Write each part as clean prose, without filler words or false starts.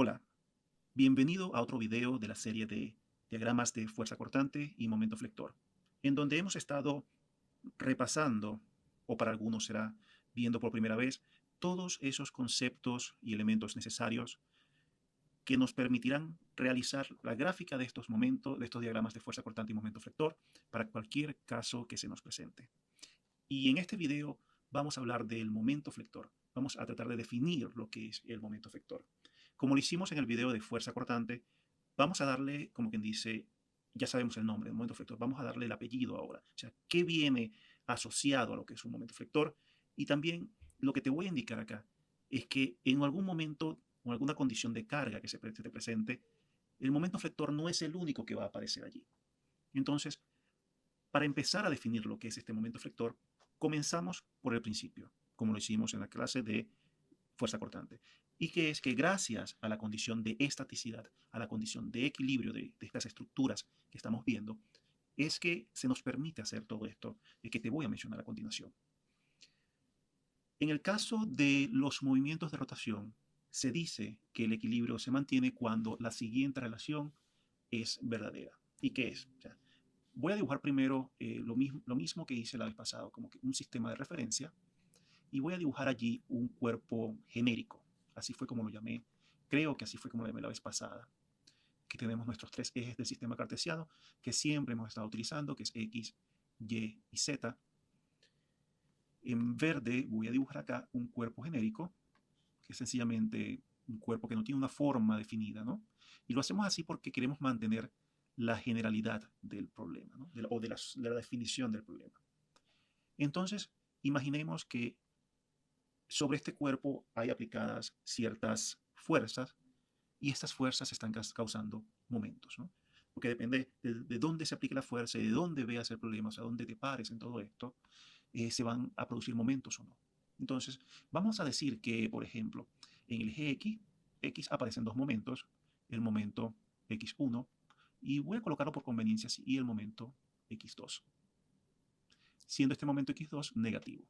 Hola, bienvenido a otro video de la serie de diagramas de fuerza cortante y momento flector, en donde hemos estado repasando, o para algunos será viendo por primera vez, todos esos conceptos y elementos necesarios que nos permitirán realizar la gráfica de estos momentos, de estos diagramas de fuerza cortante y momento flector, para cualquier caso que se nos presente. Y en este video vamos a hablar del momento flector. Vamos a tratar de definir lo que es el momento flector. Como lo hicimos en el video de fuerza cortante, vamos a darle, como quien dice, ya sabemos el nombre del momento flector, vamos a darle el apellido ahora. O sea, qué viene asociado a lo que es un momento flector. Y también lo que te voy a indicar acá es que en algún momento o alguna condición de carga que se te presente, el momento flector no es el único que va a aparecer allí. Entonces, para empezar a definir lo que es este momento flector, comenzamos por el principio, como lo hicimos en la clase de fuerza cortante. Y que es que gracias a la condición de estaticidad, a la condición de equilibrio de estas estructuras que estamos viendo, es que se nos permite hacer todo esto que te voy a mencionar a continuación. En el caso de los movimientos de rotación, se dice que el equilibrio se mantiene cuando la siguiente relación es verdadera. ¿Y qué es? O sea, voy a dibujar primero lo mismo que hice la vez pasada, como que un sistema de referencia, y voy a dibujar allí un cuerpo genérico. Así fue como lo llamé, creo que así fue como lo llamé la vez pasada. Aquí tenemos nuestros tres ejes del sistema cartesiano que siempre hemos estado utilizando, que es X, Y y Z. En verde voy a dibujar acá un cuerpo genérico, que es sencillamente un cuerpo que no tiene una forma definida, ¿no? Y lo hacemos así porque queremos mantener la generalidad del problema, ¿no? de la definición del problema. Entonces, imaginemos que sobre este cuerpo hay aplicadas ciertas fuerzas y estas fuerzas están causando momentos, ¿no? Porque depende de dónde se aplique la fuerza y de dónde veas el problema, o sea, dónde te pares en todo esto, se van a producir momentos o no. Entonces, vamos a decir que, por ejemplo, en el eje X aparecen dos momentos, el momento X1, y voy a colocarlo por conveniencia así, y el momento X2, siendo este momento X2 negativo.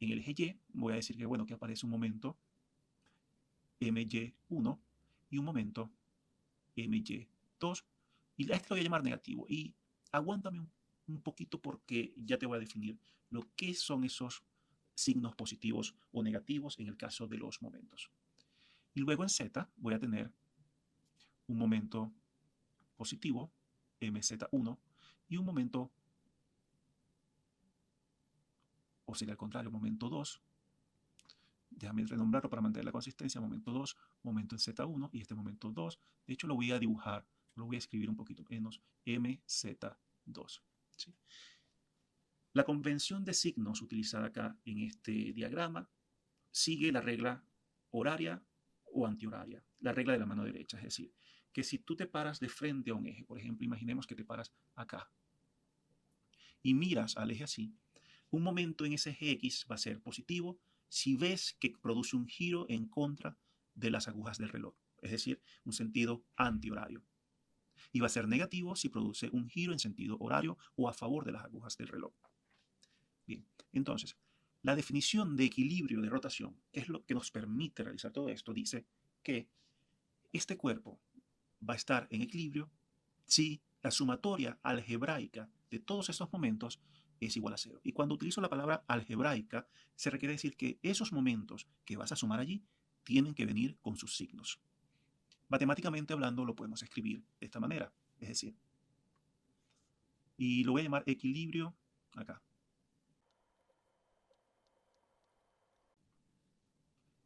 En el eje Y voy a decir que, bueno, que aparece un momento MY1 y un momento MY2, y a este lo voy a llamar negativo. Y aguántame un poquito porque ya te voy a definir lo que son esos signos positivos o negativos en el caso de los momentos. Y luego en Z voy a tener un momento positivo, MZ1, y un momento, o sería al contrario, momento 2. Déjame renombrarlo para mantener la consistencia. Momento 2, momento en Z1 y este momento 2. De hecho, lo voy a dibujar, lo voy a escribir un poquito menos, MZ2. ¿Sí? La convención de signos utilizada acá en este diagrama sigue la regla horaria o antihoraria, la regla de la mano derecha. Es decir, que si tú te paras de frente a un eje, por ejemplo, imaginemos que te paras acá y miras al eje así, un momento en ese eje X va a ser positivo si ves que produce un giro en contra de las agujas del reloj, es decir, un sentido antihorario. Y va a ser negativo si produce un giro en sentido horario o a favor de las agujas del reloj. Bien, entonces, la definición de equilibrio de rotación, que es lo que nos permite realizar todo esto, dice que este cuerpo va a estar en equilibrio si la sumatoria algebraica de todos estos momentos es igual a cero. Y cuando utilizo la palabra algebraica, se requiere decir que esos momentos que vas a sumar allí tienen que venir con sus signos. Matemáticamente hablando, lo podemos escribir de esta manera, es decir, y lo voy a llamar equilibrio acá.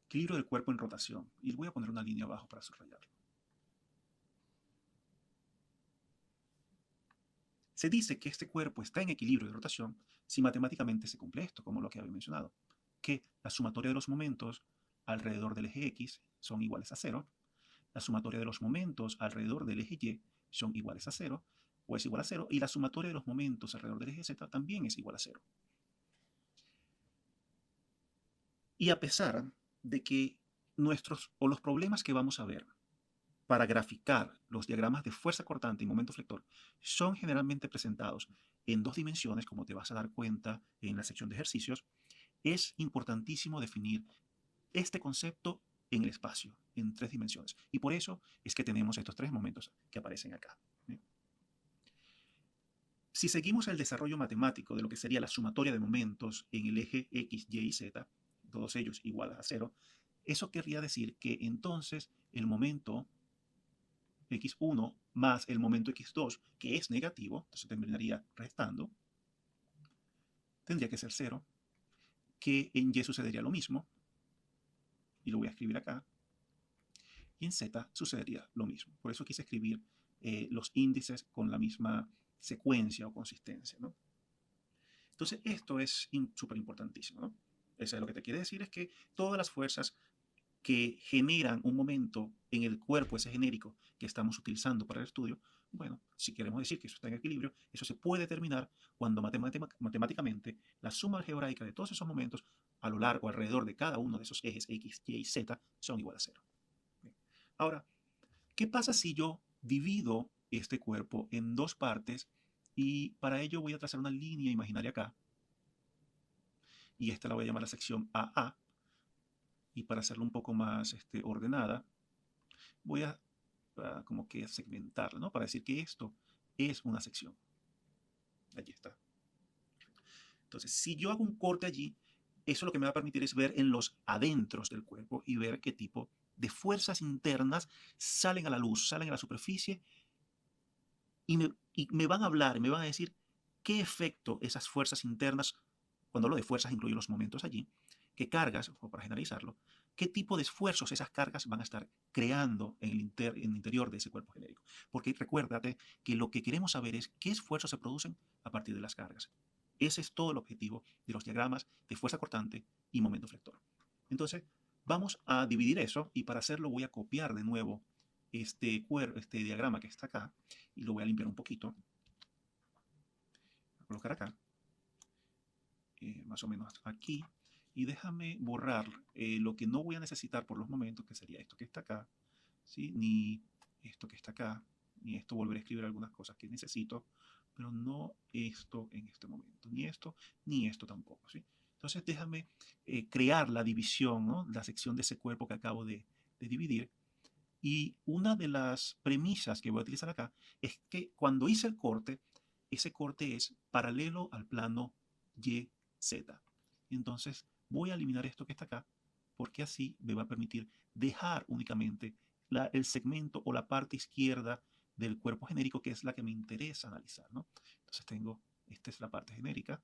Equilibrio del cuerpo en rotación. Y voy a poner una línea abajo para subrayarlo. Se dice que este cuerpo está en equilibrio de rotación si matemáticamente se cumple esto, como lo que había mencionado, que la sumatoria de los momentos alrededor del eje X son iguales a cero, la sumatoria de los momentos alrededor del eje Y son iguales a cero, o es igual a cero, y la sumatoria de los momentos alrededor del eje Z también es igual a cero. Y a pesar de que los problemas que vamos a ver para graficar los diagramas de fuerza cortante y momento flector son generalmente presentados en dos dimensiones, como te vas a dar cuenta en la sección de ejercicios, es importantísimo definir este concepto en el espacio. en 3 dimensiones. Y por eso es que tenemos estos 3 momentos que aparecen acá. ¿Bien? Si seguimos el desarrollo matemático de lo que sería la sumatoria de momentos en el eje X, Y y Z, todos ellos iguales a 0, eso querría decir que entonces el momento x1 más el momento x2, que es negativo, entonces terminaría restando, tendría que ser 0, que en y sucedería lo mismo, y lo voy a escribir acá, y en z sucedería lo mismo. Por eso quise escribir los índices con la misma secuencia o consistencia, ¿no? Entonces esto es súper importantísimo, ¿no? Eso es lo que te quiere decir, es que todas las fuerzas que generan un momento en el cuerpo, ese genérico que estamos utilizando para el estudio, bueno, si queremos decir que eso está en equilibrio, eso se puede determinar cuando matemáticamente la suma algebraica de todos esos momentos a lo largo, alrededor de cada uno de esos ejes X, Y y Z son igual a 0. Bien. Ahora, ¿qué pasa si yo divido este cuerpo en dos partes y para ello voy a trazar una línea imaginaria acá y esta la voy a llamar la sección AA, y para hacerlo un poco más ordenada, voy a como que segmentarla, ¿no? Para decir que esto es una sección. Allí está. Entonces, si yo hago un corte allí, eso lo que me va a permitir es ver en los adentros del cuerpo y ver qué tipo de fuerzas internas salen a la luz, salen a la superficie y me van a hablar, me van a decir qué efecto esas fuerzas internas, cuando hablo de fuerzas incluyo los momentos allí, qué cargas, o para generalizarlo, qué tipo de esfuerzos esas cargas van a estar creando en el interior de ese cuerpo genérico. Porque recuérdate que lo que queremos saber es qué esfuerzos se producen a partir de las cargas. Ese es todo el objetivo de los diagramas de fuerza cortante y momento flector. Entonces, vamos a dividir eso y para hacerlo voy a copiar de nuevo este diagrama que está acá y lo voy a limpiar un poquito. Voy a colocar acá, más o menos aquí, y déjame borrar lo que no voy a necesitar por los momentos, que sería esto que está acá, ¿sí? Ni esto que está acá, ni esto. Volveré a escribir algunas cosas que necesito, pero no esto en este momento, ni esto tampoco, ¿sí? Entonces déjame crear la división, ¿no? La sección de ese cuerpo que acabo de dividir. Y una de las premisas que voy a utilizar acá es que cuando hice el corte, ese corte es paralelo al plano YZ. Entonces voy a eliminar esto que está acá porque así me va a permitir dejar únicamente el segmento o la parte izquierda del cuerpo genérico, que es la que me interesa analizar, ¿no? Entonces esta es la parte genérica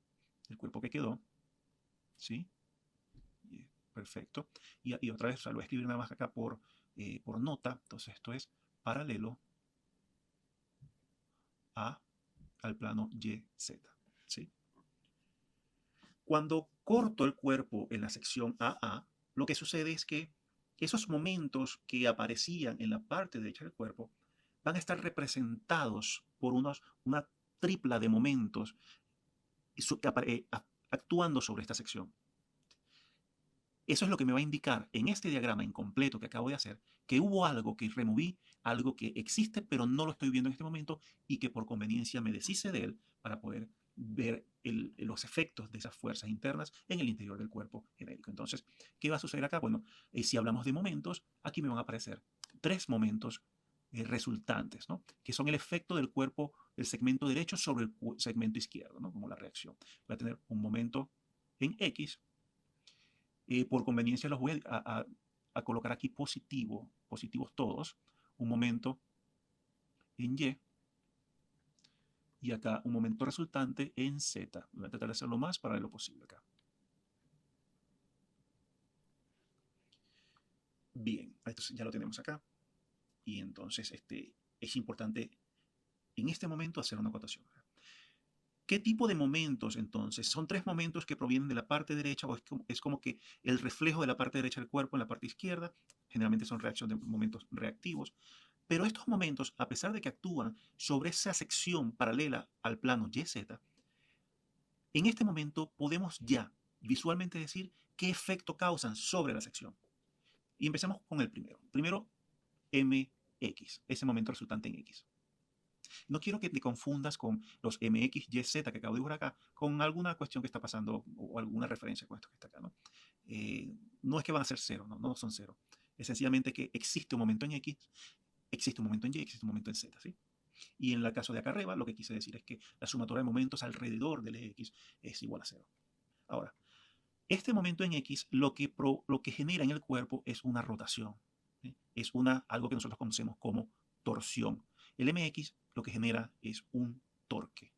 del cuerpo que quedó, ¿sí? Perfecto. Y otra vez, o sea, lo voy a escribir nada más acá por nota. Entonces esto es paralelo al plano YZ, ¿sí? Cuando corto el cuerpo en la sección AA, lo que sucede es que esos momentos que aparecían en la parte derecha del cuerpo van a estar representados por una tripla de momentos actuando sobre esta sección. Eso es lo que me va a indicar en este diagrama incompleto que acabo de hacer, que hubo algo que removí, algo que existe pero no lo estoy viendo en este momento y que por conveniencia me deshice de él para poder ver los efectos de esas fuerzas internas en el interior del cuerpo genérico. Entonces, ¿qué va a suceder acá? Bueno, si hablamos de momentos, aquí me van a aparecer 3 momentos resultantes, ¿no? Que son el efecto del cuerpo, del segmento derecho sobre el segmento izquierdo, ¿no? Como la reacción. Voy a tener un momento en X. Por conveniencia los voy a colocar aquí positivos todos, un momento en y acá un momento resultante en Z. Voy a tratar de hacerlo más para lo posible acá. Bien, esto ya lo tenemos acá. Y entonces es importante en este momento hacer una acotación. ¿Qué tipo de momentos entonces? ¿Son 3 momentos que provienen de la parte derecha o es como que el reflejo de la parte derecha del cuerpo en la parte izquierda? Generalmente son reacciones de momentos reactivos. Pero estos momentos, a pesar de que actúan sobre esa sección paralela al plano YZ, en este momento podemos ya visualmente decir qué efecto causan sobre la sección. Y empecemos con el primero. Primero, MX, ese momento resultante en X. No quiero que te confundas con los MX, YZ que acabo de dibujar acá, con alguna cuestión que está pasando o alguna referencia con esto que está acá, ¿no? No es que van a ser cero, no son cero. Es sencillamente que existe un momento en X, existe un momento en Y, existe un momento en Z, ¿sí? Y en el caso de acá arriba, lo que quise decir es que la sumatoria de momentos alrededor del eje X es igual a 0. Ahora, este momento en X lo que genera en el cuerpo es una rotación, ¿sí? Es algo que nosotros conocemos como torsión. El mx lo que genera es un torque.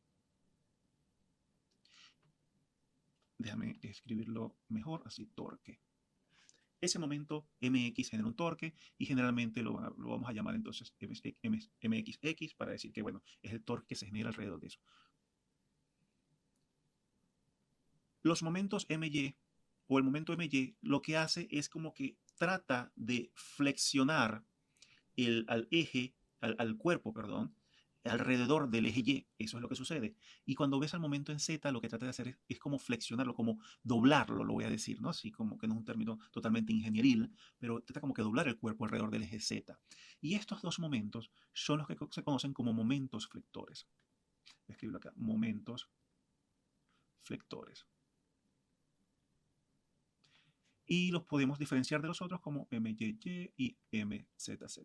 Déjame escribirlo mejor, así, torque. Ese momento mx genera un torque y generalmente lo vamos a llamar entonces mxx para decir que, bueno, es el torque que se genera alrededor de eso. Los momentos my o el momento my lo que hace es como que trata de flexionar al eje, al cuerpo, perdón, alrededor del eje Y. Eso es lo que sucede. Y cuando ves al momento en Z, lo que trata de hacer es como flexionarlo, como doblarlo, lo voy a decir, ¿no? Así como que no es un término totalmente ingenieril, pero trata como que doblar el cuerpo alrededor del eje Z. Y estos dos momentos son los que se conocen como momentos flectores. Voy a escribirlo acá, momentos flectores. Y los podemos diferenciar de los otros como MYY y MZZ.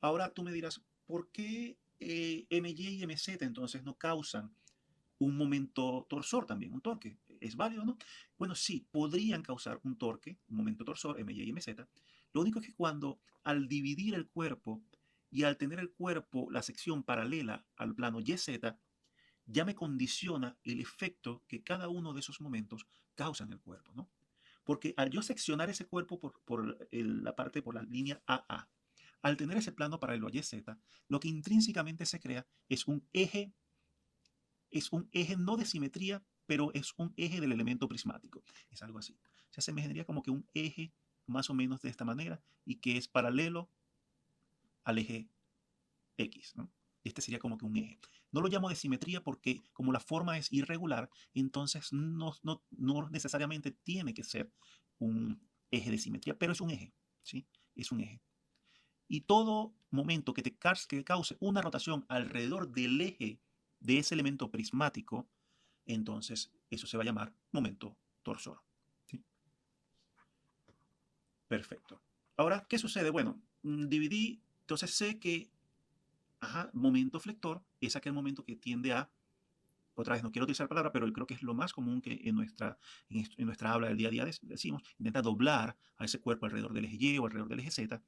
Ahora tú me dirás, ¿por qué MY y MZ entonces no causan un momento torsor también, un torque? ¿Es válido o no? Bueno, sí, podrían causar un torque, un momento torsor, MY y MZ. Lo único es que cuando al dividir el cuerpo y al tener el cuerpo, la sección paralela al plano YZ, ya me condiciona el efecto que cada uno de esos momentos causa en el cuerpo, ¿no? Porque al yo seccionar ese cuerpo por la línea AA, al tener ese plano paralelo a YZ, lo que intrínsecamente se crea es un eje no de simetría, pero es un eje del elemento prismático. Es algo así. O sea, se me generaría como que un eje más o menos de esta manera y que es paralelo al eje X, ¿no? Este sería como que un eje. No lo llamo de simetría porque como la forma es irregular, entonces no necesariamente tiene que ser un eje de simetría, pero es un eje, ¿sí? Es un eje. Y todo momento que cause una rotación alrededor del eje de ese elemento prismático, entonces eso se va a llamar momento torsor, ¿sí? Perfecto. Ahora, ¿qué sucede? Bueno, dividí, entonces sé que momento flector es aquel momento que tiende a, otra vez no quiero utilizar la palabra, pero creo que es lo más común que en nuestra habla del día a día decimos, intenta doblar a ese cuerpo alrededor del eje Y o alrededor del eje Z,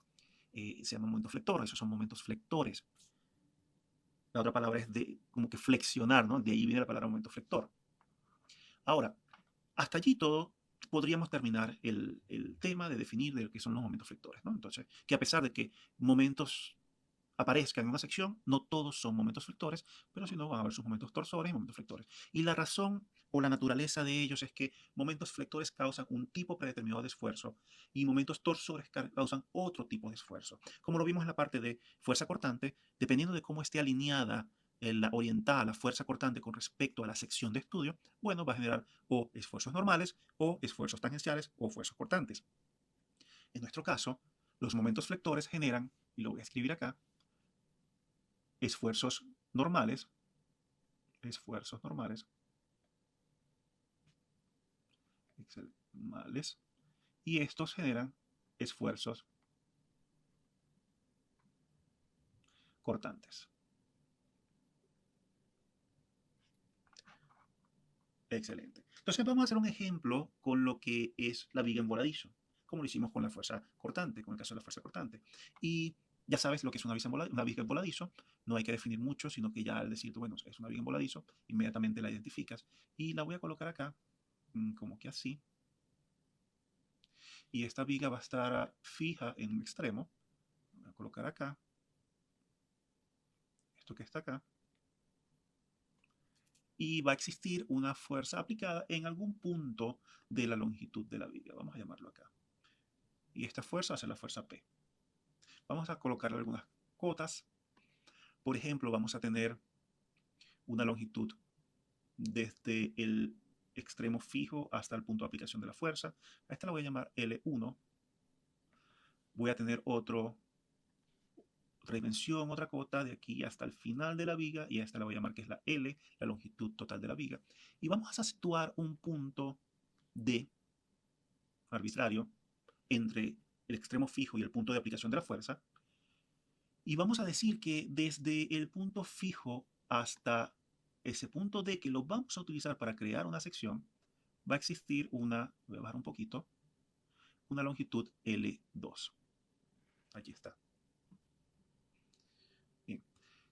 se llama momento flector, esos son momentos flectores. La otra palabra es como que flexionar, ¿no? De ahí viene la palabra momento flector. Ahora, hasta allí todo podríamos terminar el tema de definir de lo que son los momentos flectores, ¿no? Entonces, que a pesar de que momentos aparezcan en una sección, no todos son momentos flectores, pero si no van a haber sus momentos torsores y momentos flectores. Y la razón o la naturaleza de ellos es que momentos flectores causan un tipo predeterminado de esfuerzo y momentos torsores causan otro tipo de esfuerzo. Como lo vimos en la parte de fuerza cortante, dependiendo de cómo esté alineada la orientada la fuerza cortante con respecto a la sección de estudio, bueno, va a generar o esfuerzos normales, o esfuerzos tangenciales, o esfuerzos cortantes. En nuestro caso, los momentos flectores generan, y lo voy a escribir acá, esfuerzos normales, esfuerzos normales, normales, y estos generan esfuerzos cortantes. Excelente. Entonces vamos a hacer un ejemplo con lo que es la viga en voladizo, como lo hicimos con la fuerza cortante, con el caso de la fuerza cortante. Y ya sabes lo que es una viga en voladizo, no hay que definir mucho, sino que ya al decirte, bueno, es una viga en voladizo, inmediatamente la identificas. Y la voy a colocar acá, como que así. Y esta viga va a estar fija en un extremo. Voy a colocar acá, esto que está acá. Y va a existir una fuerza aplicada en algún punto de la longitud de la viga. Vamos a llamarlo acá. Y esta fuerza va a ser la fuerza P. Vamos a colocarle algunas cotas. Por ejemplo, vamos a tener una longitud desde el extremo fijo hasta el punto de aplicación de la fuerza. A esta la voy a llamar L1. Voy a tener otra dimensión, otra cota de aquí hasta el final de la viga, y a esta la voy a llamar que es la L, la longitud total de la viga. Y vamos a situar un punto D arbitrario entre el extremo fijo y el punto de aplicación de la fuerza. Y vamos a decir que desde el punto fijo hasta ese punto D que lo vamos a utilizar para crear una sección, va a existir una, voy a bajar un poquito, una longitud L2. Aquí está. Bien.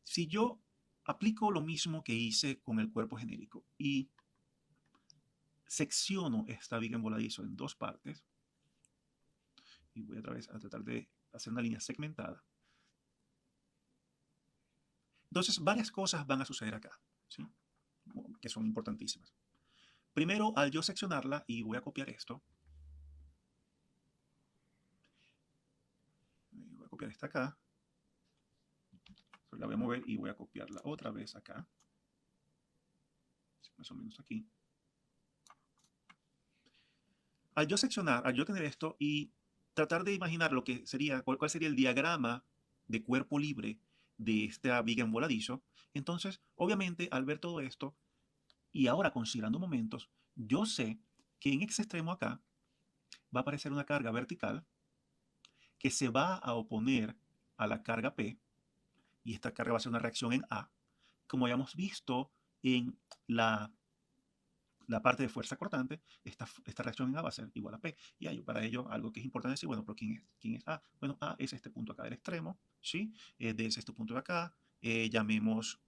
Si yo aplico lo mismo que hice con el cuerpo genérico y secciono esta viga en voladizo en dos partes, y voy otra vez a tratar de hacer una línea segmentada. Entonces, varias cosas van a suceder acá, ¿sí? Que son importantísimas. Primero, al yo seccionarla, y voy a copiar esto, voy a copiar esta acá, la voy a mover y voy a copiarla otra vez acá, más o menos aquí. Al yo seccionar, al yo tener esto y tratar de imaginar lo que sería, cuál sería el diagrama de cuerpo libre de esta viga en voladizo, entonces, obviamente, al ver todo esto, y ahora considerando momentos, yo sé que en ese extremo acá va a aparecer una carga vertical que se va a oponer a la carga P, y esta carga va a ser una reacción en A, como hayamos visto en la parte de fuerza cortante, esta reacción en A va a ser igual a P. Y hay para ello algo que es importante decir, bueno, pero ¿quién es A? Bueno, A es este punto acá del extremo, ¿sí? D es este punto de acá, llamemos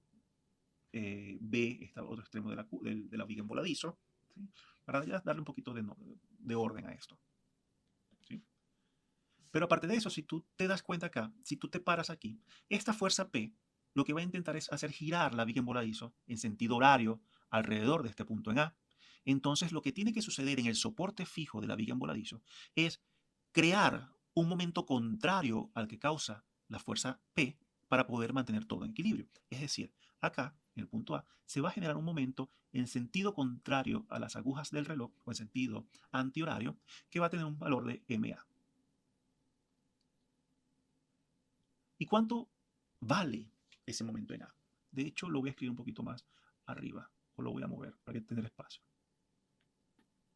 B, este otro extremo de la viga en voladizo, ¿sí? Para ya darle un poquito de orden a esto, ¿sí? Pero aparte de eso, si tú te das cuenta acá, si tú te paras aquí, esta fuerza P lo que va a intentar es hacer girar la viga en voladizo en sentido horario alrededor de este punto en A. Entonces, lo que tiene que suceder en el soporte fijo de la viga en voladizo es crear un momento contrario al que causa la fuerza P para poder mantener todo en equilibrio. Es decir, acá, en el punto A, se va a generar un momento en sentido contrario a las agujas del reloj, o en sentido antihorario, que va a tener un valor de MA. ¿Y cuánto vale ese momento en A? De hecho, lo voy a escribir un poquito más arriba, o lo voy a mover para tener espacio.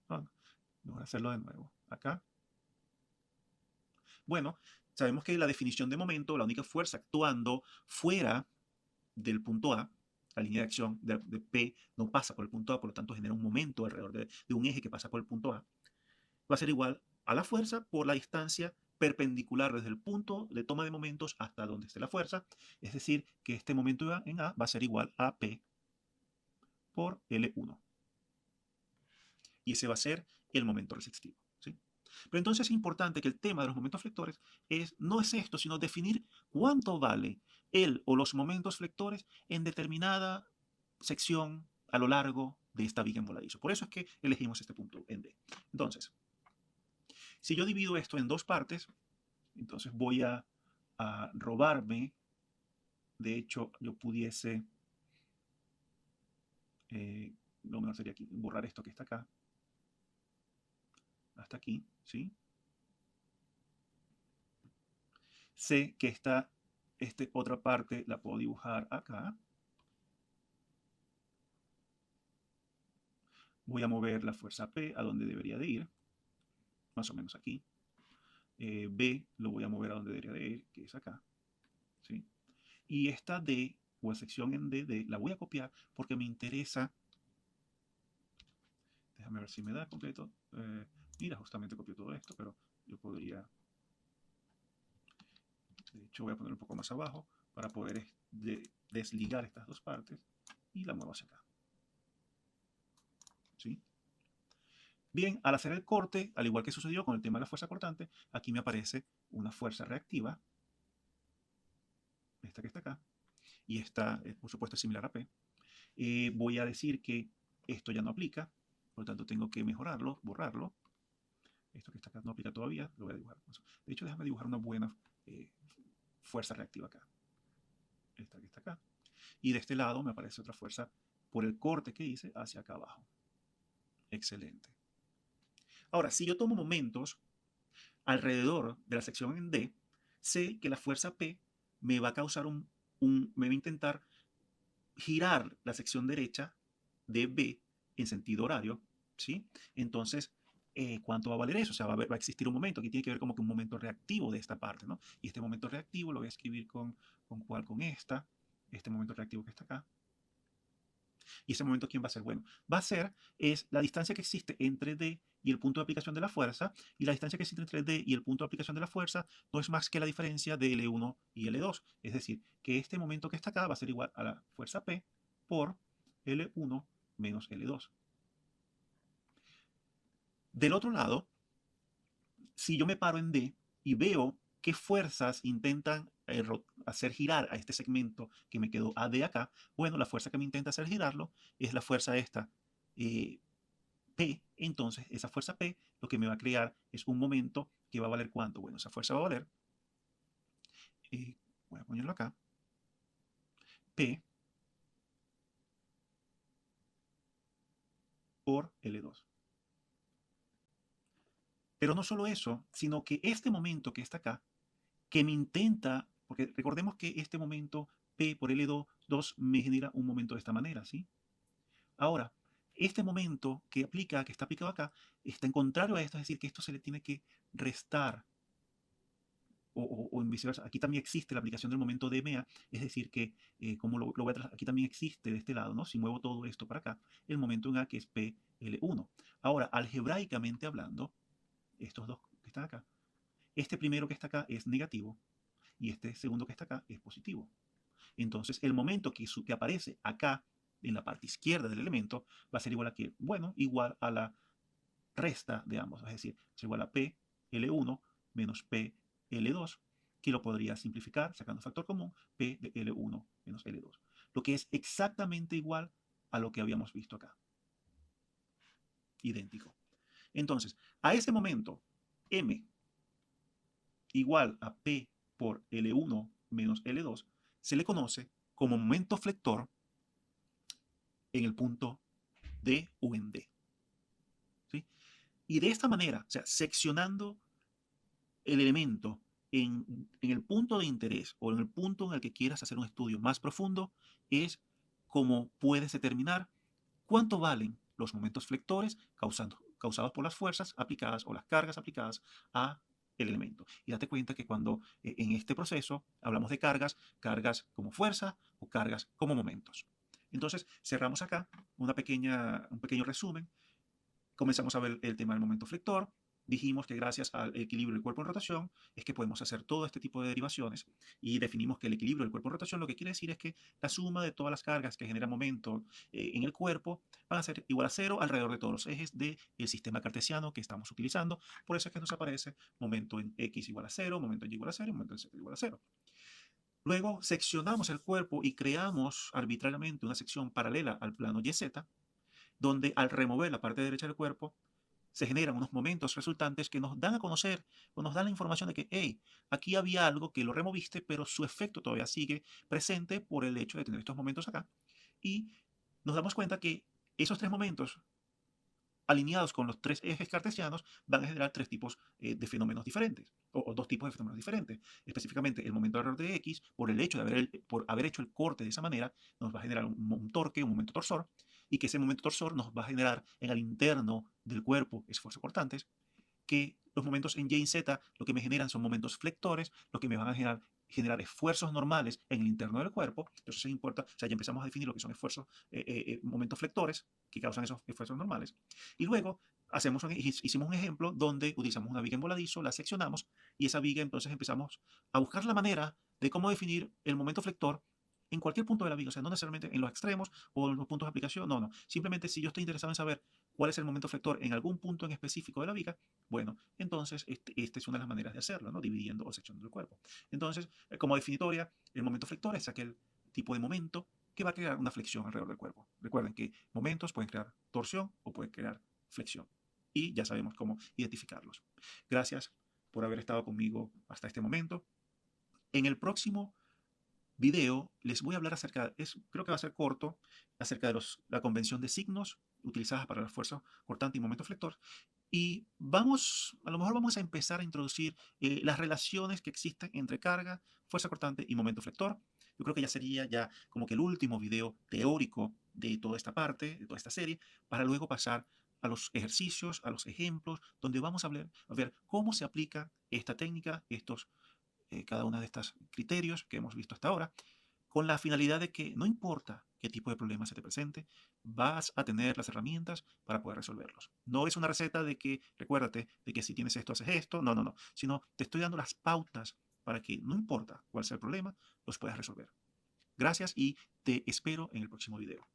Vamos a hacerlo de nuevo. Acá. Bueno, sabemos que la definición de momento, la única fuerza actuando fuera del punto A, la línea de acción de P no pasa por el punto A, por lo tanto genera un momento alrededor de un eje que pasa por el punto A, va a ser igual a la fuerza por la distancia perpendicular desde el punto de toma de momentos hasta donde esté la fuerza, es decir, que este momento en A va a ser igual a P por L1. Y ese va a ser el momento resistivo, ¿sí? Pero entonces es importante que el tema de los momentos flectores no es esto, sino definir cuánto vale el o los momentos flectores en determinada sección a lo largo de esta viga en voladizo. Por eso es que elegimos este punto en D. Entonces, si yo divido esto en dos partes, entonces voy a robarme, de hecho, yo pudiese, lo mejor sería aquí, borrar esto que está acá, hasta aquí, ¿sí? Sé que esta otra parte la puedo dibujar acá. Voy a mover la fuerza P a donde debería de ir, más o menos aquí. B lo voy a mover a donde debería de ir, que es acá, ¿sí? Y esta D, o sección en D, la voy a copiar porque me interesa. Déjame ver si me da completo. Mira, justamente copió todo esto, pero yo podría... De hecho, voy a poner un poco más abajo para poder desligar estas dos partes y la muevo hacia acá, ¿sí? Bien, al hacer el corte, al igual que sucedió con el tema de la fuerza cortante, aquí me aparece una fuerza reactiva, esta que está acá, y esta, por supuesto, es similar a P. Voy a decir que esto ya no aplica, por lo tanto tengo que mejorarlo, borrarlo. Esto que está acá no aplica todavía, lo voy a dibujar. De hecho, déjame dibujar una buena fuerza reactiva acá. Esta que está acá. Y de este lado me aparece otra fuerza por el corte que hice hacia acá abajo. Excelente. Ahora, si yo tomo momentos alrededor de la sección en D, sé que la fuerza P me va a causar me va a intentar girar la sección derecha de B en sentido horario, ¿sí? Entonces, ¿cuánto va a valer eso? O sea, va a existir un momento. Aquí tiene que ver como que un momento reactivo de esta parte, ¿no? Y este momento reactivo lo voy a escribir con esta. Este momento reactivo que está acá. ¿Y ese momento quién va a ser? Bueno, va a ser es la distancia que existe entre D y el punto de aplicación de la fuerza, y la distancia que existe entre D y el punto de aplicación de la fuerza no es más que la diferencia de L1 y L2. Es decir, que este momento que está acá va a ser igual a la fuerza P por L1 menos L2. Del otro lado, si yo me paro en D y veo qué fuerzas intentan hacer girar a este segmento que me quedó AD acá, bueno, la fuerza que me intenta hacer girarlo es la fuerza esta P. Entonces, esa fuerza P lo que me va a crear es un momento que va a valer ¿cuánto? Bueno, esa fuerza va a valer, voy a ponerlo acá, P por L2. Pero no solo eso, sino que este momento que está acá, que me intenta, porque recordemos que este momento P por L2 me genera un momento de esta manera, ¿sí? Ahora, este momento que aplica, que está aplicado acá, está en contrario a esto, es decir, que esto se le tiene que restar o en viceversa. Aquí también existe la aplicación del momento DMA, es decir, que como lo voy a aquí también existe de este lado, ¿no? Si muevo todo esto para acá, el momento en A que es PL1. Ahora, algebraicamente hablando, estos dos que están acá, este primero que está acá es negativo y este segundo que está acá es positivo. Entonces, el momento que aparece acá en la parte izquierda del elemento va a ser igual a que, bueno, igual a la resta de ambos, es decir, es igual a PL1 menos PL2, que lo podría simplificar sacando factor común, P de L1 menos L2, lo que es exactamente igual a lo que habíamos visto acá. Idéntico. Entonces, a ese momento, M igual a P por L1 menos L2, se le conoce como momento flector en el punto D o en D. ¿Sí? Y de esta manera, o sea, seccionando el elemento en el punto de interés o en el punto en el que quieras hacer un estudio más profundo, es cómo puedes determinar cuánto valen los momentos flectores causados por las fuerzas aplicadas o las cargas aplicadas a el elemento. Y date cuenta que cuando en este proceso hablamos de cargas como fuerza o cargas como momentos. Entonces, cerramos acá un pequeño resumen. Comenzamos a ver el tema del momento flector. Dijimos que gracias al equilibrio del cuerpo en rotación es que podemos hacer todo este tipo de derivaciones, y definimos que el equilibrio del cuerpo en rotación lo que quiere decir es que la suma de todas las cargas que genera momento en el cuerpo van a ser igual a cero alrededor de todos los ejes del sistema cartesiano que estamos utilizando. Por eso es que nos aparece momento en X igual a cero, momento en Y igual a cero y momento en Z igual a cero. Luego seccionamos el cuerpo y creamos arbitrariamente una sección paralela al plano YZ, donde al remover la parte derecha del cuerpo se generan unos momentos resultantes que nos dan a conocer o nos dan la información de que, hey, aquí había algo que lo removiste, pero su efecto todavía sigue presente por el hecho de tener estos momentos acá. Y nos damos cuenta que esos tres momentos alineados con los tres ejes cartesianos van a generar tres tipos de fenómenos diferentes, o dos tipos de fenómenos diferentes. Específicamente, el momento alrededor de X, por el hecho de por haber hecho el corte de esa manera, nos va a generar un torque, un momento torsor, y que ese momento torsor nos va a generar en el interno del cuerpo esfuerzos cortantes, que los momentos en Y y Z lo que me generan son momentos flectores, lo que me van a generar esfuerzos normales en el interno del cuerpo. Entonces eso importa, o sea, ya empezamos a definir lo que son esfuerzos, momentos flectores que causan esos esfuerzos normales. Y luego hicimos un ejemplo donde utilizamos una viga en voladizo, la seccionamos, y esa viga entonces empezamos a buscar la manera de cómo definir el momento flector en cualquier punto de la viga, o sea, no necesariamente en los extremos o en los puntos de aplicación, no. Simplemente si yo estoy interesado en saber cuál es el momento flector en algún punto en específico de la viga, bueno, entonces esta es una de las maneras de hacerlo, ¿no? Dividiendo o seccionando el cuerpo. Entonces, como definitoria, el momento flector es aquel tipo de momento que va a crear una flexión alrededor del cuerpo. Recuerden que momentos pueden crear torsión o pueden crear flexión. Y ya sabemos cómo identificarlos. Gracias por haber estado conmigo hasta este momento. En el próximo video les voy a hablar acerca, creo que va a ser corto, acerca de la convención de signos utilizadas para la fuerza cortante y momento flector. Y a lo mejor vamos a empezar a introducir las relaciones que existen entre carga, fuerza cortante y momento flector. Yo creo que ya sería ya como que el último video teórico de toda esta parte, de toda esta serie, para luego pasar a los ejercicios, a los ejemplos, donde vamos a ver cómo se aplica esta técnica, cada uno de estos criterios que hemos visto hasta ahora, con la finalidad de que no importa qué tipo de problema se te presente, vas a tener las herramientas para poder resolverlos. No es una receta de que, recuérdate, de que si tienes esto, haces esto, no, no, no, sino te estoy dando las pautas para que no importa cuál sea el problema, los puedas resolver. Gracias y te espero en el próximo video.